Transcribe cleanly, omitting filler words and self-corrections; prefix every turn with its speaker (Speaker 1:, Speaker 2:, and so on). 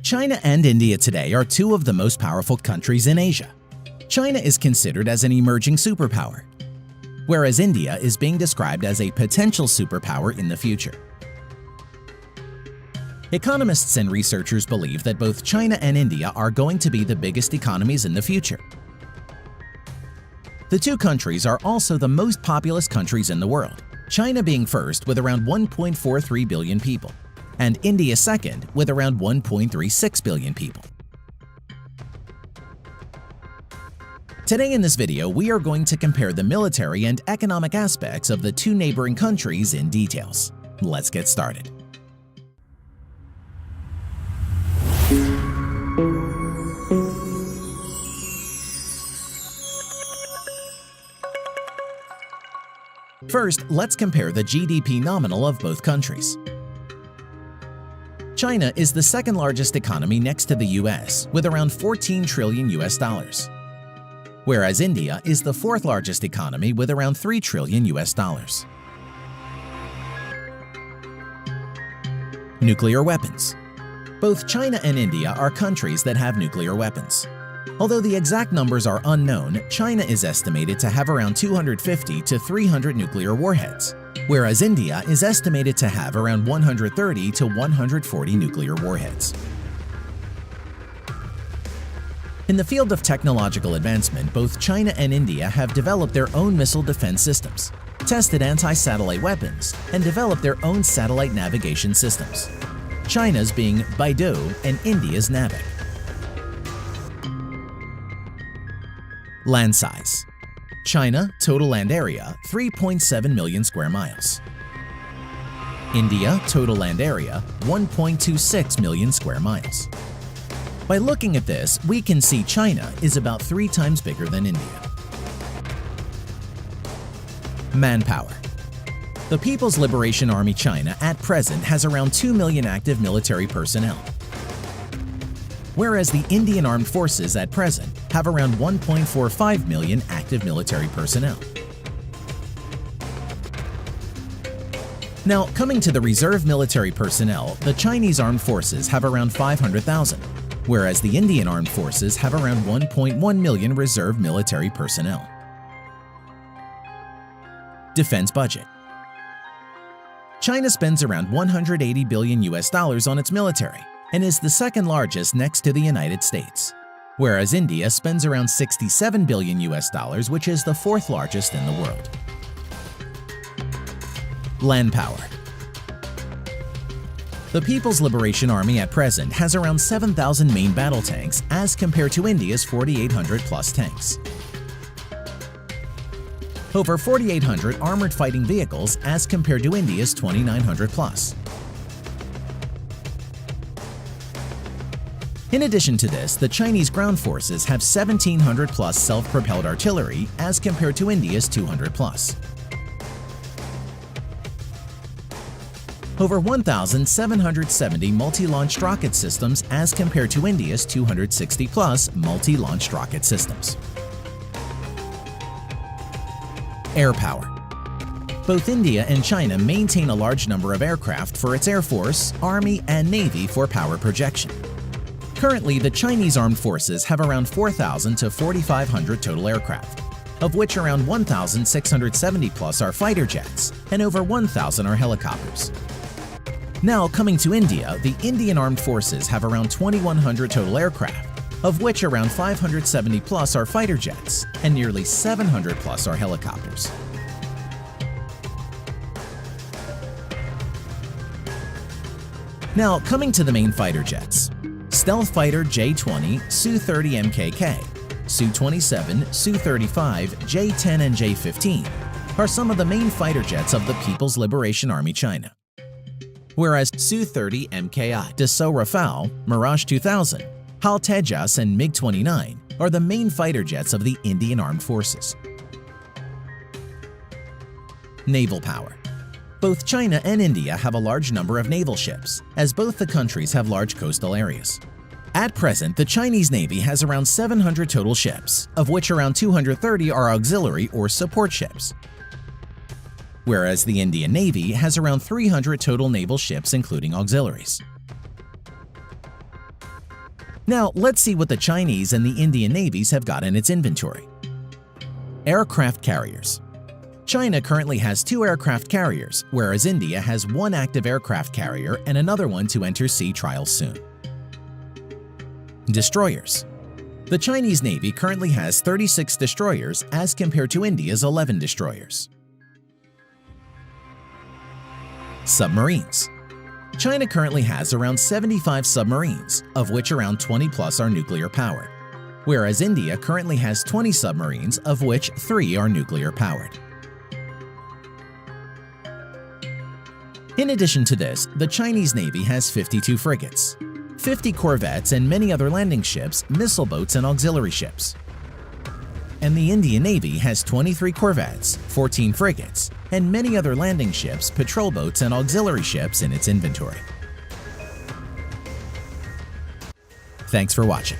Speaker 1: China and India today are two of the most powerful countries in Asia. China is considered as an emerging superpower, whereas India is being described as a potential superpower in the future. Economists and researchers believe that both China and India are going to be the biggest economies in the future. The two countries are also the most populous countries in the world, China being first with around 1.43 billion people, and India second with around 1.36 billion people. Today in this video, we are going to compare the military and economic aspects of the two neighboring countries in details. Let's get started. First, let's compare the GDP nominal of both countries. China is the second largest economy next to the US with around 14 trillion US dollars, whereas India is the fourth largest economy with around 3 trillion US dollars. Nuclear weapons. Both China and India are countries that have nuclear weapons. Although the exact numbers are unknown, China is estimated to have around 250 to 300 nuclear warheads, whereas India is estimated to have around 130 to 140 nuclear warheads. In the field of technological advancement, both China and India have developed their own missile defense systems, tested anti-satellite weapons, and developed their own satellite navigation systems, China's being Baidu and India's Navic. Land size. China, total land area, 3.7 million square miles. India, total land area, 1.26 million square miles. By looking at this, we can see China is about 3 times bigger than India. Manpower. The People's Liberation Army China at present has around 2 million active military personnel, whereas the Indian Armed Forces at present have around 1.45 million active military personnel. Now, coming to the reserve military personnel, the Chinese Armed Forces have around 500,000, whereas the Indian Armed Forces have around 1.1 million reserve military personnel. Defense budget. China spends around 180 billion US dollars on its military and is the second largest next to the United States, whereas India spends around 67 billion US dollars, which is the fourth largest in the world. Land power. The People's Liberation Army at present has around 7,000 main battle tanks as compared to India's 4,800 plus tanks. Over 4,800 armored fighting vehicles as compared to India's 2,900 plus. In addition to this, the Chinese ground forces have 1,700 plus self-propelled artillery as compared to India's 200 plus. Over 1,770 multi-launched rocket systems as compared to India's 260 plus multi-launched rocket systems. Air power. Both India and China maintain a large number of aircraft for its Air Force, Army, and Navy for power projection. Currently, the Chinese Armed Forces have around 4,000 to 4,500 total aircraft, of which around 1,670 plus are fighter jets and over 1,000 are helicopters. Now, coming to India, the Indian Armed Forces have around 2,100 total aircraft, of which around 570 plus are fighter jets and nearly 700 plus are helicopters. Now, coming to the main fighter jets. Stealth Fighter J-20, Su-30 MKK, Su-27, Su-35, J-10 and J-15 are some of the main fighter jets of the People's Liberation Army China, whereas Su-30 MKI, Dassault Rafale, Mirage 2000, Hal Tejas and MiG-29 are the main fighter jets of the Indian Armed Forces. Naval power. Both China and India have a large number of naval ships, as both the countries have large coastal areas. At present, the Chinese Navy has around 700 total ships, of which around 230 are auxiliary or support ships, whereas the Indian Navy has around 300 total naval ships including auxiliaries. Now, let's see what the Chinese and the Indian navies have got in its inventory. Aircraft carriers. China currently has 2 aircraft carriers, whereas India has 1 active aircraft carrier and another one to enter sea trials soon. Destroyers. The Chinese Navy currently has 36 destroyers as compared to India's 11 destroyers. Submarines. China currently has around 75 submarines, of which around 20 plus are nuclear powered, whereas India currently has 20 submarines, of which 3 are nuclear powered. In addition to this, the Chinese Navy has 52 frigates, 50 corvettes and many other landing ships, missile boats and auxiliary ships. And the Indian Navy has 23 corvettes, 14 frigates, and many other landing ships, patrol boats and auxiliary ships in its inventory. Thanks for watching.